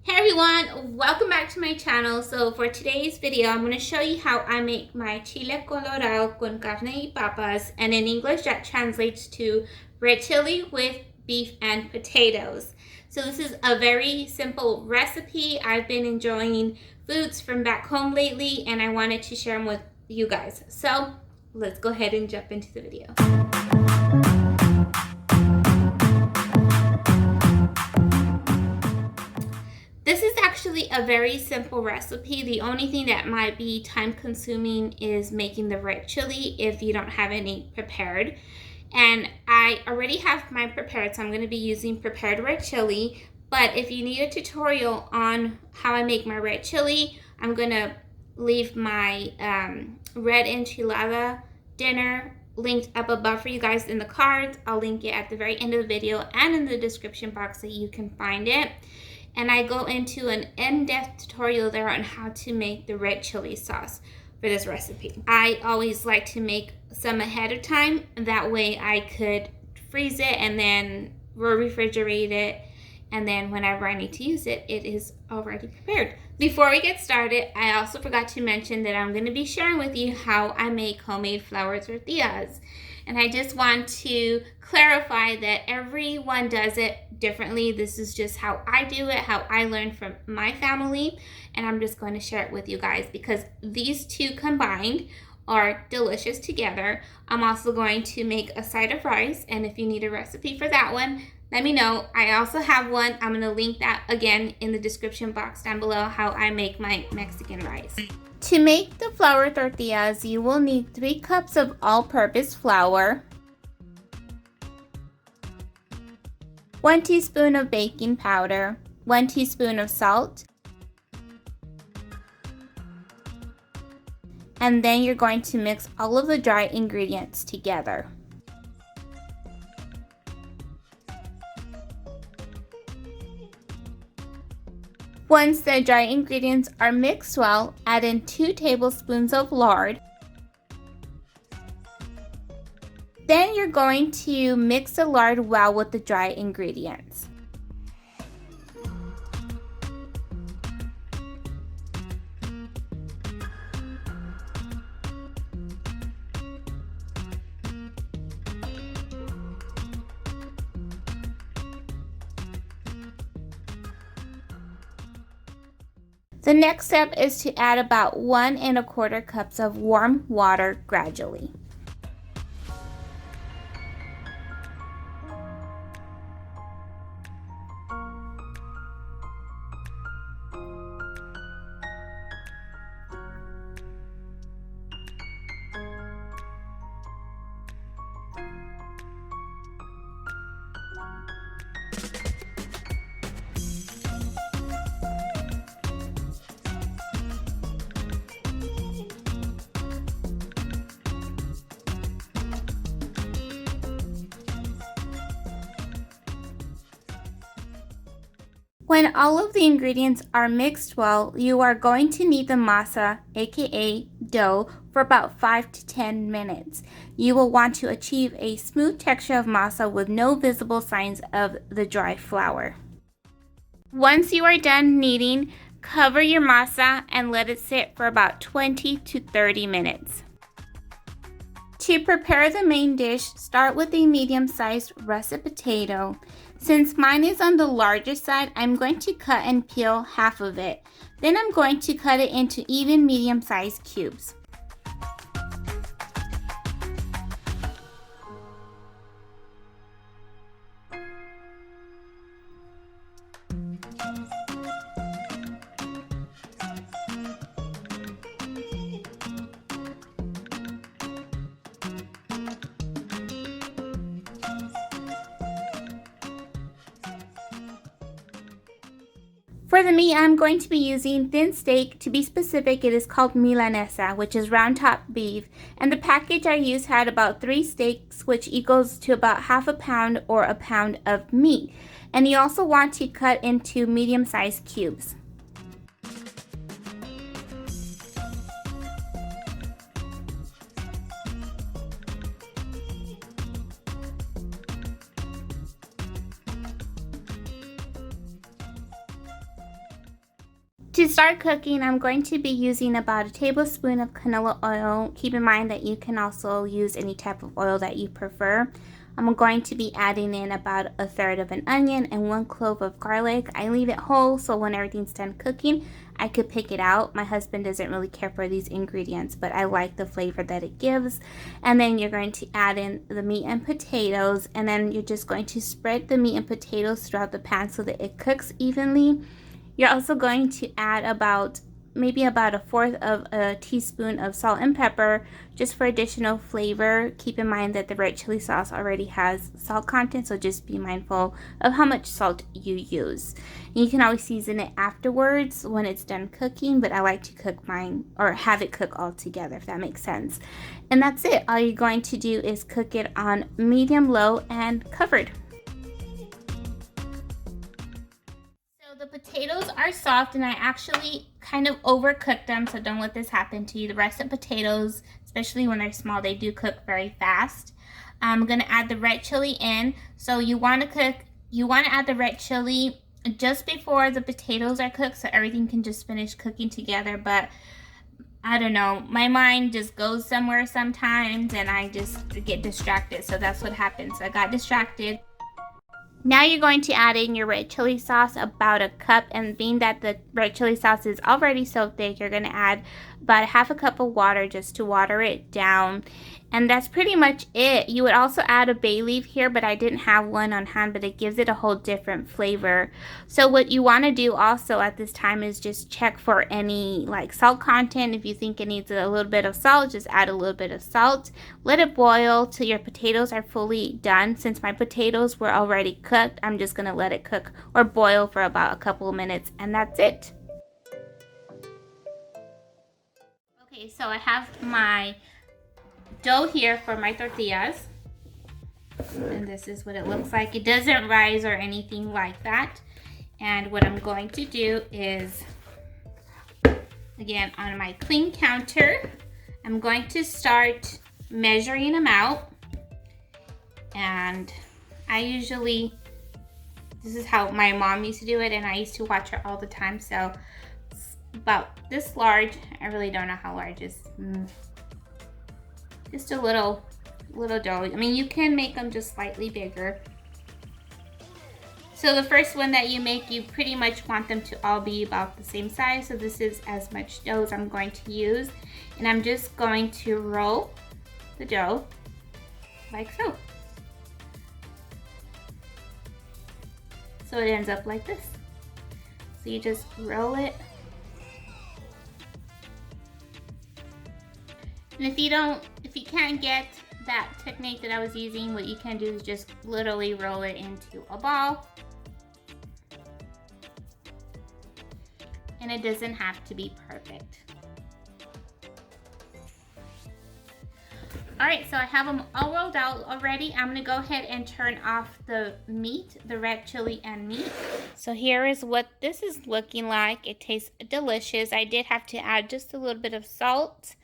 Hey everyone, welcome back to my channel. So for today's video, I'm going to show you how I make my chile colorado con carne y papas, and in English that translates to red chili with beef and potatoes. So this is a very simple recipe. I've been enjoying foods from back home lately and I wanted to share them with you guys. So let's go ahead and jump into the video. This is actually a very simple recipe. The only thing that might be time consuming is making the red chili if you don't have any prepared. And I already have mine prepared, so I'm going to be using prepared red chili. But if you need a tutorial on how I make my red chili, I'm going to leave my red enchilada dinner linked up above for you guys in the cards. I'll link it at the very end of the video and in the description box so you can find it. And I go into an in-depth tutorial there on how to make the red chili sauce for this recipe. I always like to make some ahead of time. That way I could freeze it and then refrigerate it. And then whenever I need to use it, it is already prepared. Before we get started, I also forgot to mention that I'm going to be sharing with you how I make homemade flour tortillas. And I just want to clarify that everyone does it differently. This is just how I do it, how I learned from my family. And I'm just going to share it with you guys because these two combined are delicious together. I'm also going to make a side of rice. And if you need a recipe for that one, let me know. I also have one. I'm going to link that again in the description box down below, how I make my Mexican rice. To make the flour tortillas, you will need 3 cups of all-purpose flour, 1 teaspoon of baking powder, 1 teaspoon of salt, and then you're going to mix all of the dry ingredients together. Once the dry ingredients are mixed well, add in 2 tablespoons of lard. Then you're going to mix the lard well with the dry ingredients. The next step is to add about 1 1/4 cups of warm water gradually. When all of the ingredients are mixed well, you are going to knead the masa, aka dough, for about 5 to 10 minutes. You will want to achieve a smooth texture of masa with no visible signs of the dry flour. Once you are done kneading, cover your masa and let it sit for about 20 to 30 minutes. To prepare the main dish, start with a medium-sized russet potato. Since mine is on the larger side, I'm going to cut and peel half of it. Then I'm going to cut it into even medium-sized cubes. For the meat, I'm going to be using thin steak. To be specific, it is called milanesa, which is round top beef. And the package I used had about 3 steaks, which equals to about half a pound or a pound of meat. And you also want to cut into medium-sized cubes. To start cooking, I'm going to be using about a tablespoon of canola oil. Keep in mind that you can also use any type of oil that you prefer. I'm going to be adding in about a third of an onion and 1 clove of garlic. I leave it whole so when everything's done cooking, I could pick it out. My husband doesn't really care for these ingredients, but I like the flavor that it gives. And then you're going to add in the meat and potatoes, and then you're just going to spread the meat and potatoes throughout the pan so that it cooks evenly. You're also going to add maybe about a fourth of a teaspoon of salt and pepper just for additional flavor. Keep in mind that the red chili sauce already has salt content, so just be mindful of how much salt you use. You can always season it afterwards when it's done cooking, but I like to cook mine or have it cook all together, if that makes sense. And that's it. All you're going to do is cook it on medium low and covered. The potatoes are soft, and I actually kind of overcooked them, so don't let this happen to you. The rest of potatoes, especially when they're small, they do cook very fast. I'm gonna add the red chili in. So you want to add the red chili just before the potatoes are cooked, so everything can just finish cooking together. But I don't know, my mind just goes somewhere sometimes, and I just get distracted. So that's what happened. So I got distracted. Now you're going to add in your red chili sauce, about a cup, and being that the red chili sauce is already so thick, you're going to add about 1/2 cup of water just to water it down. And that's pretty much it. You would also add a bay leaf here, but I didn't have one on hand, but it gives it a whole different flavor. So what you want to do also at this time is just check for any like salt content. If you think it needs a little bit of salt, just add a little bit of salt. Let it boil till your potatoes are fully done. Since my potatoes were already cooked, I'm just going to let it cook or boil for about a couple of minutes, and that's it. Okay, so I have my dough here for my tortillas, and this is what it looks like. It doesn't rise or anything like that. And what I'm going to do is, again, on my clean counter, I'm going to start measuring them out. And this is how my mom used to do it, and I used to watch her all the time. So it's about this large. I really don't know how large is. Just a little dough. I mean, you can make them just slightly bigger. So the first one that you make, you pretty much want them to all be about the same size. So this is as much dough as I'm going to use. And I'm just going to roll the dough like so. So it ends up like this. So you just roll it. And if you can't get that technique that I was using, what you can do is just literally roll it into a ball. And it doesn't have to be perfect. All right, so I have them all rolled out already. I'm gonna go ahead and turn off the meat, the red chili and meat. So here is what this is looking like. It tastes delicious. I did have to add just a little bit of salt.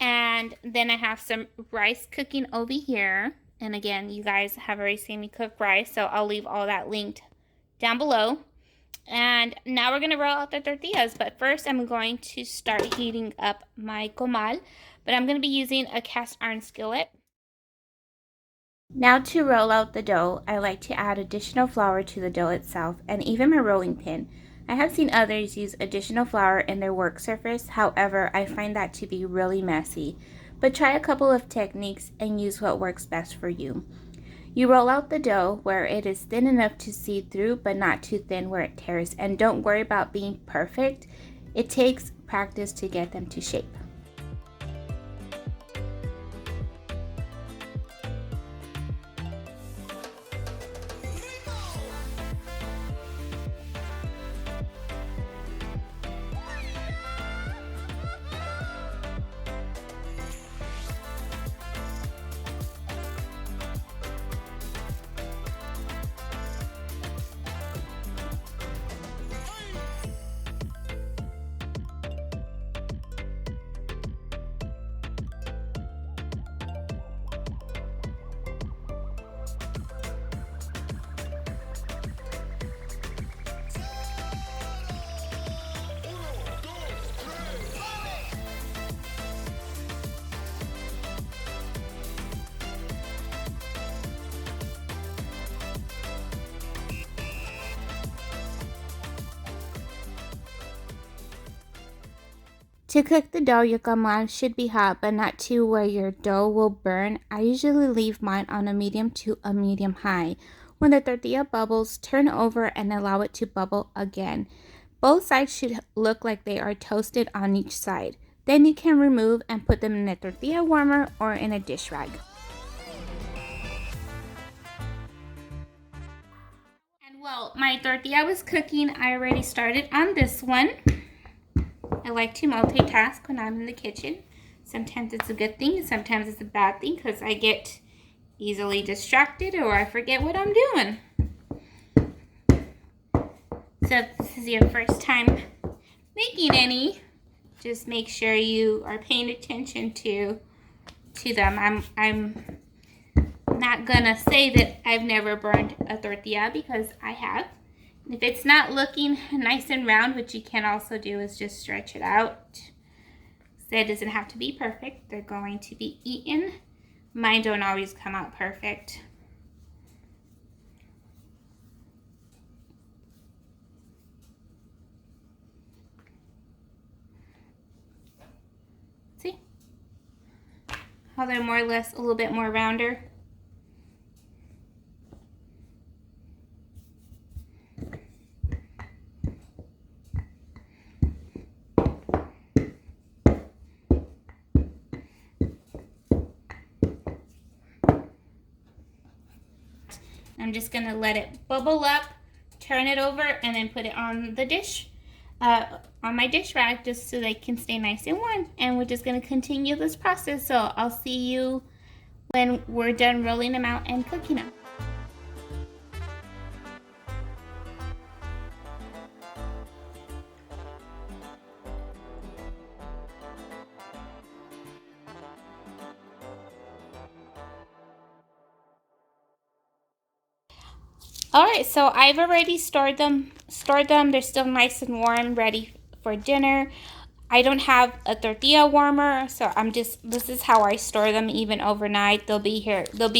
And then I have some rice cooking over here. And again, you guys have already seen me cook rice, so I'll leave all that linked down below. And now we're going to roll out the tortillas. But first, I'm going to start heating up my comal. But I'm going to be using a cast iron skillet. Now to roll out the dough, I like to add additional flour to the dough itself and even my rolling pin. I have seen others use additional flour in their work surface. However, I find that to be really messy. But try a couple of techniques and use what works best for you. You roll out the dough where it is thin enough to see through, but not too thin where it tears. And don't worry about being perfect. It takes practice to get them to shape. To cook the dough, your gaman should be hot, but not to where your dough will burn. I usually leave mine on a medium to a medium high. When the tortilla bubbles, turn over and allow it to bubble again. Both sides should look like they are toasted on each side. Then you can remove and put them in a tortilla warmer or in a dish rag. And while my tortilla was cooking, I already started on this one. I like to multitask when I'm in the kitchen. Sometimes it's a good thing, sometimes it's a bad thing because I get easily distracted or I forget what I'm doing. So if this is your first time making any, just make sure you are paying attention to them. I'm not gonna say that I've never burned a tortilla because I have. If it's not looking nice and round, what you can also do is just stretch it out. So it doesn't have to be perfect. They're going to be eaten. Mine don't always come out perfect. See how they're more or less a little bit more rounder? I'm just gonna let it bubble up, turn it over, and then put it on the dish, on my dish rag, just so they can stay nice and warm. And we're just gonna continue this process. So I'll see you when we're done rolling them out and cooking them. All right, so I've already stored them. They're still nice and warm, ready for dinner. I don't have a tortilla warmer, so this is how I store them even overnight. They'll be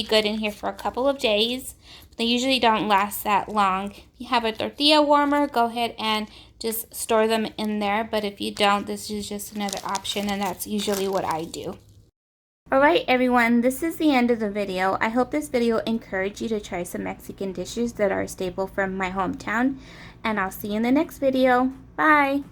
good in here for a couple of days. They usually don't last that long. If you have a tortilla warmer, go ahead and just store them in there. But if you don't, this is just another option, and that's usually what I do. Alright everyone, this is the end of the video. I hope this video encouraged you to try some Mexican dishes that are a staple from my hometown. And I'll see you in the next video. Bye!